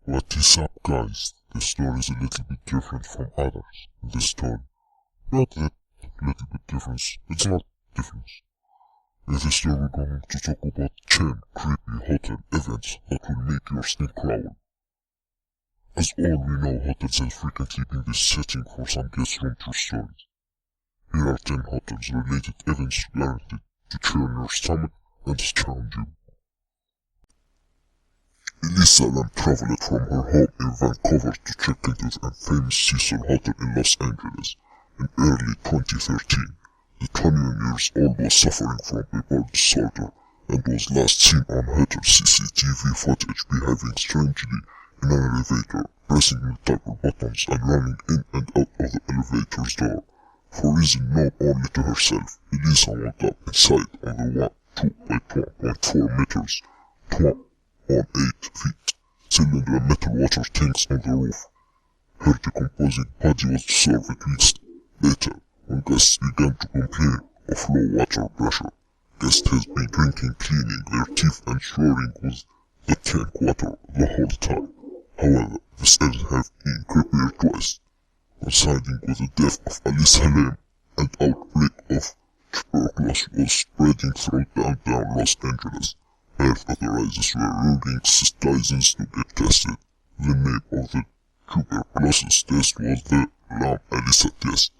What is up, guys? This story is a little bit different from others. This story, not that little bit difference, it's not difference. In this story we're going to talk about 10 creepy hotel events that will make your skin crawl. As all we know, hotels have frequently been the setting for some guest room tour stories. Here are 10 hotels related events guaranteed to churn your stomach and astound you. Elisa Lam traveled from her home in Vancouver to check into the famous Cecil Hotel in Los Angeles in early 2013. The 21-year-old was suffering from bipolar disorder and was last seen on hotel CCTV footage behaving strangely in an elevator, pressing multiple buttons and running in and out of the elevator's door. For reason known only to herself, Elisa woke up inside on the 2 by 2.4 meters, 8 feet, cylinder metal water tanks on the roof. Her decomposing body was dissolved weeks later when guests began to complain of low water pressure. Guests has been drinking, cleaning their teeth and showering with the tank water the whole time. However, this event have been creepier twice, coinciding with the death of Elisa Lam. An outbreak of tuberculosis was spreading throughout downtown Los Angeles. Health authorities were urging citizens to get tested. The name of the tuberculosis test was the Lam-Elisa test.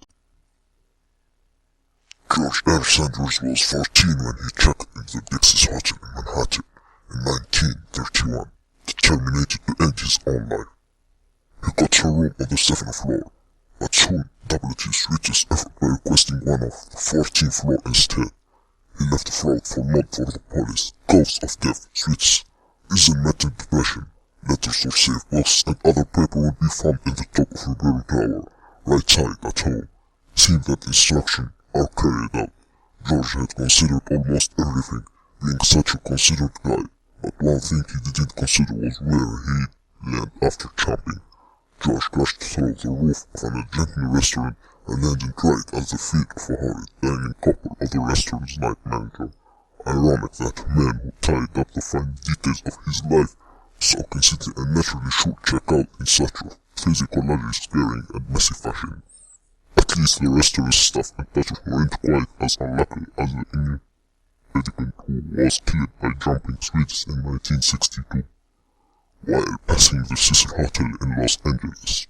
George R. Sanders was 14 when he checked into the Dixie's Hotel in Manhattan in 1931, determined to end his own life. He got a room on the 7th floor, but soon doubled his sweetest effort by requesting one of the 14th floor instead. He left the floor for not for the police. Ghosts of death, suites, isn't mental depression, letters or safe boxes and other paper would be found in the top of the bureau tower, right side at home. Seeing that instruction are carried out, George had considered almost everything, being such a considered guy, but one thing he didn't consider was where he'd land after jumping. George crashed through the roof of an Argentine restaurant and landed right at the feet of a horrid dining couple of the restaurant's night manager. Ironic that a man who tied up the fine details of his life so conceited and naturally should check out in such a physiologically scaring and messy fashion. At least the restaurant's staff and patrons weren't quite as unlucky as the individual who was killed by jumping Swedes in 1962 while passing the Cecil Hotel in Los Angeles.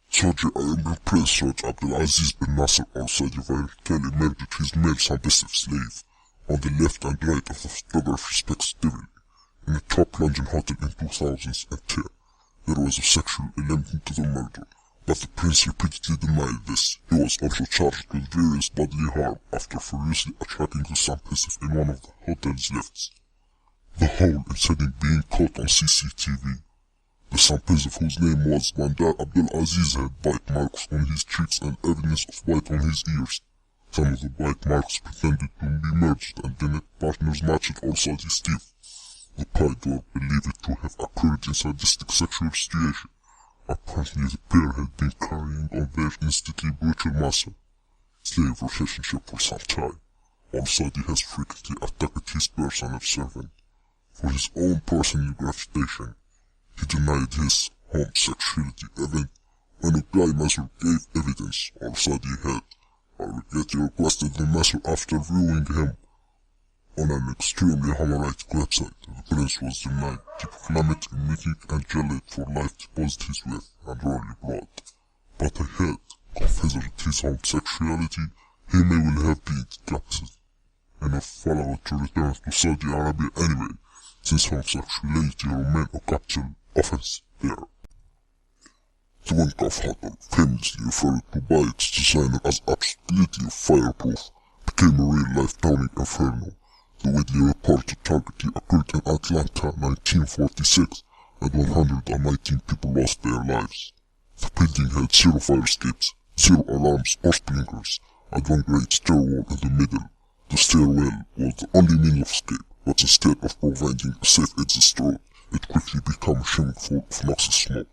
Saudi Arabia Prince George Abdulaziz bin Nasser al-Saudi violently murdered his male submissive slave on the left and right of the photograph respectively in a top London hotel in 2010. There was a sexual element to the murder, but the prince repeatedly denied this. He was also charged with various bodily harm after furiously attacking the submissive in one of the hotel's lifts. The whole incident being caught on CCTV. The submissive, whose name was Bandar Abdulaziz, had bite marks on his cheeks and evidence of bite on his ears. Some of the bite marks pretended to be merged and then its partners matched also his teeth. The pidor believed it to have occurred in sadistic sexual situation. Apparently the pair had been carrying on their instantly brutal master slave relationship for some time. Al-Saudi has frequently attacked his personal servant for his own personal gratification. He denied his homosexuality even when a guy master gave evidence. Al-Saudi had already requested the master after viewing him on an extremely homoerotic website. The prince was denied diplomatic immunity and jailed for life deposit his wealth and royal blood. But he had confessed his homosexuality. He may well have been decapitated and a follower to return to Saudi Arabia anyway, since homosexuality remained a capital offense there. The Windcuff Hotel, famously referred to by its designer as absolutely fireproof, became a real-life towering inferno. The widely reported tragedy occurred in Atlanta 1946 and 119 people lost their lives. The building had 0 fire escapes, 0 alarms or sprinklers, and one great stairwell in the middle. The stairwell was the only means of escape, but instead of providing a safe exit route, it quickly became a swimming pool of noxious smoke.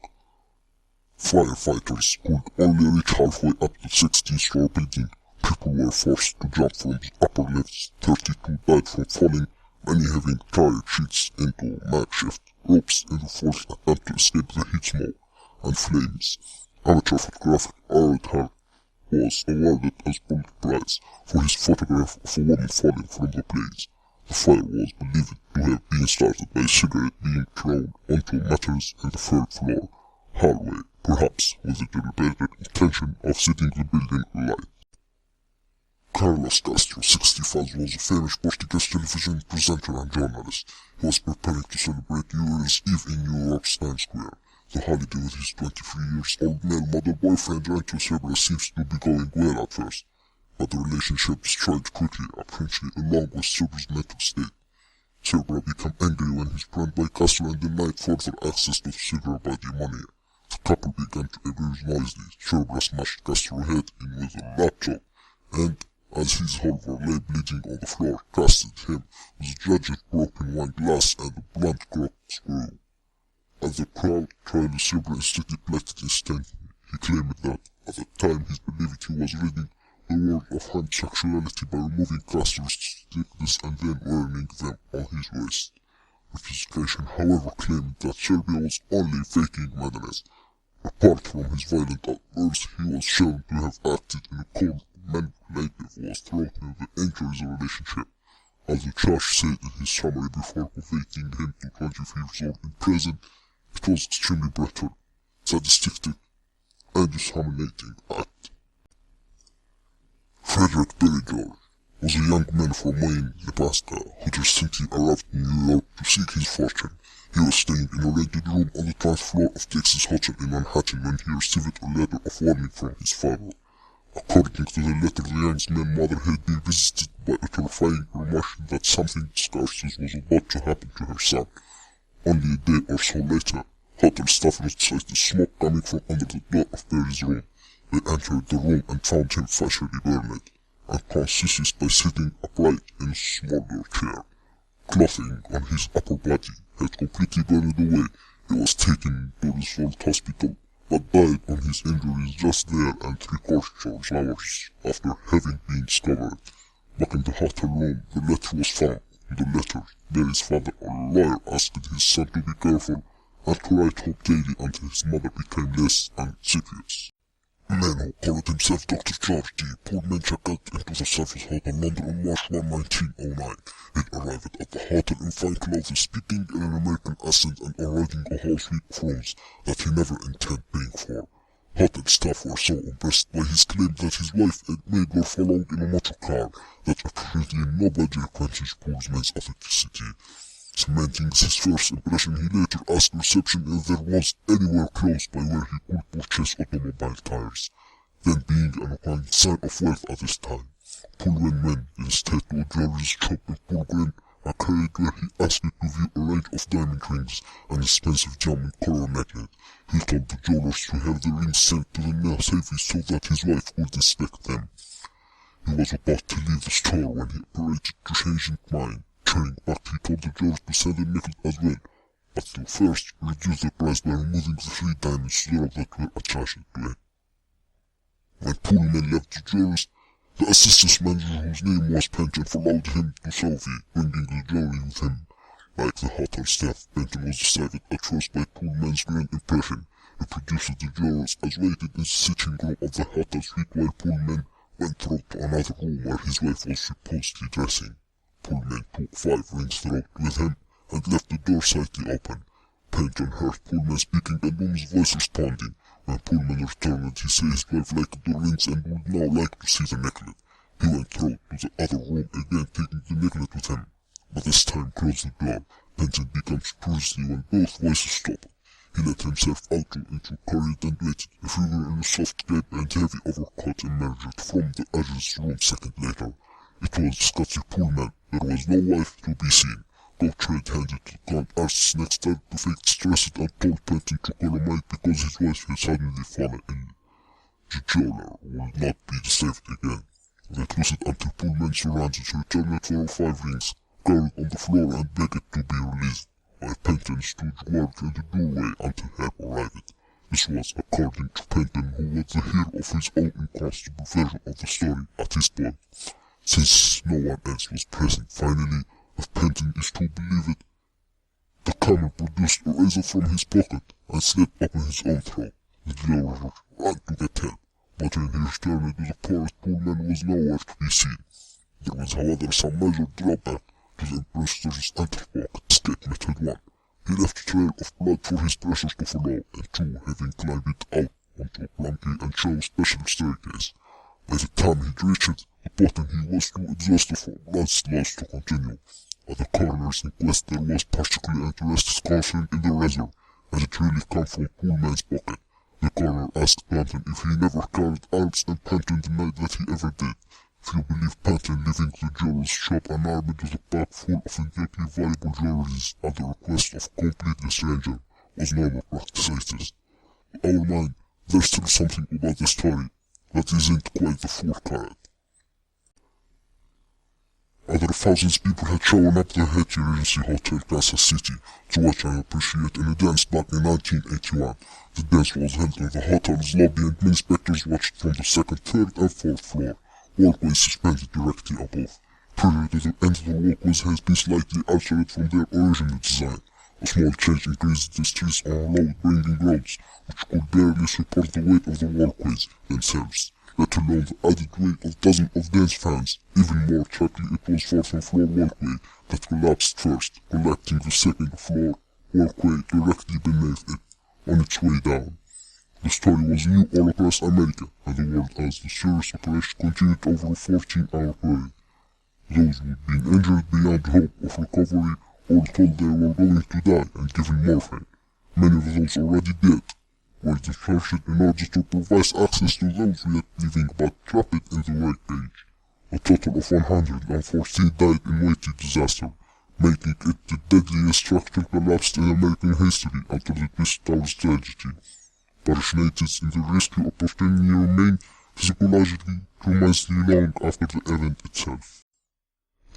Firefighters could only reach halfway up the 16th floor building. People were forced to jump from the upper lifts. 32 died from falling, many having tired sheets into makeshift ropes in the forced attempt to escape the heat smoke and flames. Amateur photographer Harold Hart was awarded as Pulitzer Prize for his photograph of a woman falling from the blaze. The fire was believed to have been started by a cigarette being thrown onto a mattress in the third floor hallway, perhaps with the deliberate intention of setting the building alight. Carlos Castro, 65, was a famous Portuguese television presenter and journalist. He was preparing to celebrate New Year's Eve in New York's Times Square. The holiday with his 23-year-old male model boyfriend Rancho Zebra seems to be going well at first, but the relationship destroyed quickly, apparently along with Zebra's mental state. Zebra became angry when his friend by Castro and denied further access to the cigar by the money. The couple began to abuse noisily. Zebra smashed Castro's head in with a laptop, and as his revolver lay bleeding on the floor, casted him with a jagged broken wine glass and a blunt corkscrew. As the crowd tried to Zebra instead deflected instantly, he claimed that at the time he believed he was reading the world of homosexuality by removing Castro's thickness and then wearing them on his waist. Investigation, however, claimed that Serbia was only faking madness. Apart from his violent outbursts, he was shown to have acted in a cold, manipulative was thrown in the injuries relationship. As the judge said in his summary before convicting him to 25 years old in prison, it was extremely brutal, sadistic, and discriminating act. Frederick Billy George was a young man from Wayne, Nebraska, who recently arrived in New York to seek his fortune. He was staying in a rented room on the 12th floor of Texas Hotel in Manhattan when he received a letter of warning from his father. According to the letter, the young man's mother had been visited by a terrifying premonition that something disgusting was about to happen to her son. Only a day or so later, hotel staff noticed smoke coming from under the door of Billy's room. They entered the room and found him facially burned, unconscious by sitting upright in a smaller chair. Clothing on his upper body had completely burned away. He was taken to the Storie hospital, but died on his injuries just there and 3/4 hours after having been discovered. Back in the hotel room, the letter was found. In the letter, Billy's father, a lawyer, asked his son to be careful and to write hope daily until his mother became less anxious. A man who called himself Dr. George D. Pullman checked into the Surface Hotel London on March 1, 1909. He arrived at the hotel in fine clothes, speaking in an American accent and already a whole suite of rooms that he never intended paying for. Hotel staff were so impressed by his claim that his wife and maid were followed in a motor car that apparently nobody questioned Pullman's authenticity. Cementing his first impression, he later asked reception if there was anywhere close by where he could purchase automobile tires. Then, being an apparent sign of wealth at this time, Pullman went instead to a jewelry shop in Brooklyn and carried where he asked to view a range of diamond rings and expensive diamond color necklace. He told the jewelers to have the rings sent to the mail safely so that his wife would inspect them. He was about to leave the store when he operated to change his mind. Turning back, he told the jewelers to sell the necklace as well, but to first reduce the price by removing the 3 diamonds that were attached to it. When Pullman left the jewelers, the assistant manager, whose name was Penton, followed him to Sophie, bringing the jewelry with him. Like the hotel staff, Penton was decided at first by Pullman's grand impression. He produced the jewelers as waited in the sitting room of the hotel suite while Pullman went through to another room where his wife was supposedly dressing. Pullman took 5 rings through with him and left the door slightly open. Penton heard Pullman speaking and Woman's voice responding. When Pullman returned, he said his wife liked the rings and would now like to see the necklace. He went through to the other room again, taking the necklace with him, but this time closed the door. Penton became furiously when both voices stopped. He let himself out into a corridor and waited. A figure in a soft cape and heavy overcoat emerged from the edge's room second later. It was Scotty Pullman. There was no wife to be seen. Gottfried handed the gun artist next time to fake stress and told Penton to call a mic because his wife had suddenly fallen in. The jeweler would not be saved again. They closed until Pullman surrounded to return for 5 rings, carried on the floor and begged to be released, while Penton stood guard in the doorway until help arrived. This was according to Penton, who was the hero of his own inconceivable version of the story at this point. Since no one else was present, finally, if Penton is to believe it, the camel produced a razor from his pocket and slit open his own throat. The jailer ran to get help, but when he returned to the poorest Pullman was nowhere to be seen. There was, however, some major drawback to the imposter's enterprise escape method. 1. He left a trail of blood for his pressures to follow, and 2. Having climbed it out onto a clunky and shallow special staircase. By the time he reached the bottom, he was too exhausted for blood loss to continue. At the coroner's inquest, there was particularly interested concern in the razor, as it really came from Pullman's pocket. The coroner asked Panton if he never carried arms, and Panton denied that he ever did. If you believe Panton leaving the jeweler's shop unarmed with a bag full of incredibly valuable jewelries at the request of a completely stranger was normal practice. In our mind, there's still something about the story that isn't quite the full carrot. Other thousands of people had shown up the Haiti Regency Hotel, Kansas City, to watch and appreciate in a dance back in 1981. The dance was held in the hotel's lobby, and many spectators watched from the second, third, and fourth floor, walkways suspended directly above. Prior to the end of the walkways has been slightly altered from their original design. A small change increased the streets on load-bringing roads, which could barely support the weight of the walkways themselves, let alone the added weight of dozens of dance fans. Even more trackly, it was fourth floor walkway that collapsed first, collecting the second floor walkway directly beneath it on its way down. The story was new all across America and the world as the search operation continued over a 14-hour period. Those who had been injured beyond hope of recovery or told they were going to die and given morphine. Many of those already dead were discharged in order to provide access to those yet living but trapped in the wreck page. A total of 114 died in Haiti disaster, making it the deadliest structural collapse in American history after the Twin Towers tragedy. Parish natives in the rescue opportunity remained psychologically tremendously long after the event itself.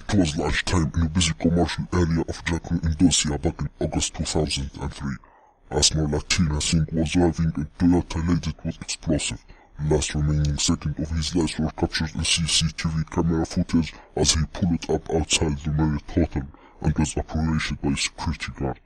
It was lunchtime in a busy commercial area of Jacqueline, Indonesia back in August 2003. Asmar Latina Singh was driving a Toyota loaded with explosive. The last remaining second of his life were captured in CCTV camera footage as he pulled up outside the Marriott Hotel and was apprehended by a security guard.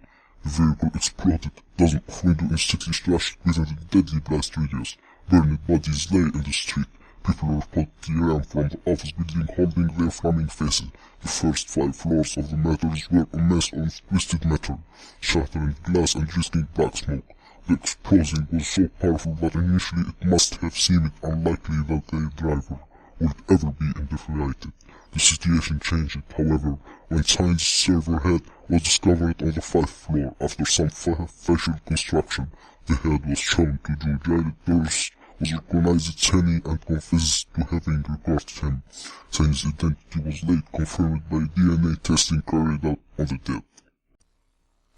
The vehicle exploded, dozens of windows instantly slashed within the deadly blast radius. Burned bodies lay in the street. People reportedly ran from the office building holding their flaming faces. The first 5 floors of the metals were a mess of twisted metal, shattering glass and risking black smoke. The explosion was so powerful that initially it must have seemed unlikely that the driver would ever be infiltrated. The situation changed, however, when science server head was discovered on the 5th floor. After some facial construction, the head was shown to Joe Jared Burris, was recognized Sani and confessed to having recorded him. Sani's identity was later confirmed by DNA testing carried out on the dead.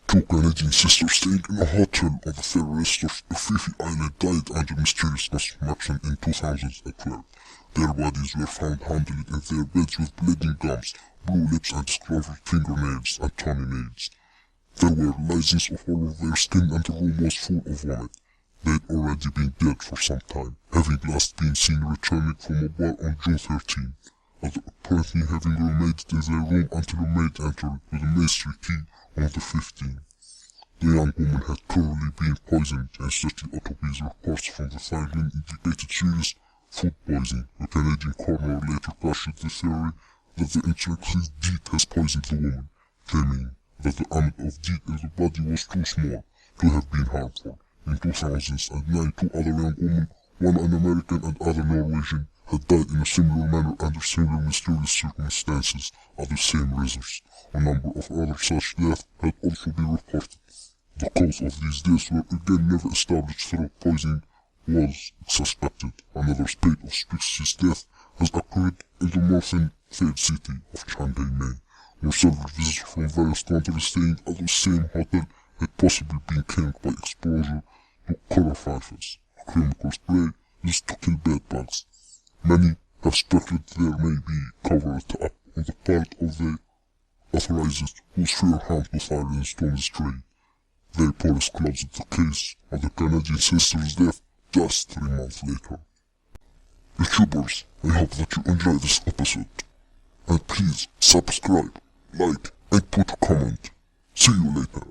2 Canadian sisters staying in a hotel on the Faroe Islands of Fifi Island died under mysterious construction in 2012. Their bodies were found handled in their beds with bleeding gums, blue lips and discolored fingernails and toenails. There were lesions all over their skin and the room was full of vomit. They'd already been dead for some time, having last been seen returning from a bar on June 13, and apparently having remained in their room until a maid entered with a maestri key on the 15th. The young woman had clearly been poisoned, and certain autopsy reports from the Thailand indicated serious food poisoning. A Canadian coroner later questioned the theory that the intricate deed has poisoned the woman, claiming that the amount of deed in the body was too small to have been harmful. In 2009, 2 other young women, one an American and other Norwegian, had died in a similar manner under similar mysterious circumstances at the same reserves. A number of other such deaths had also been reported. The cause of these deaths were again never established, though poisoning was suspected. Another spate of suspicious death has occurred in the morphine-filled city of Chiang Mai, where several visitors from various countries staying at the same hotel had possibly been killed by exposure to color fifes, a chemical spray used to kill bedbugs. Many have speculated there may be covered up on the part of the authorities whose fear harm to silence Tom Stray. Their police closed the case of the Canadian sister's death just 3 months later. YouTubers, I hope that you enjoyed this episode. And please subscribe, like, and put a comment. See you later.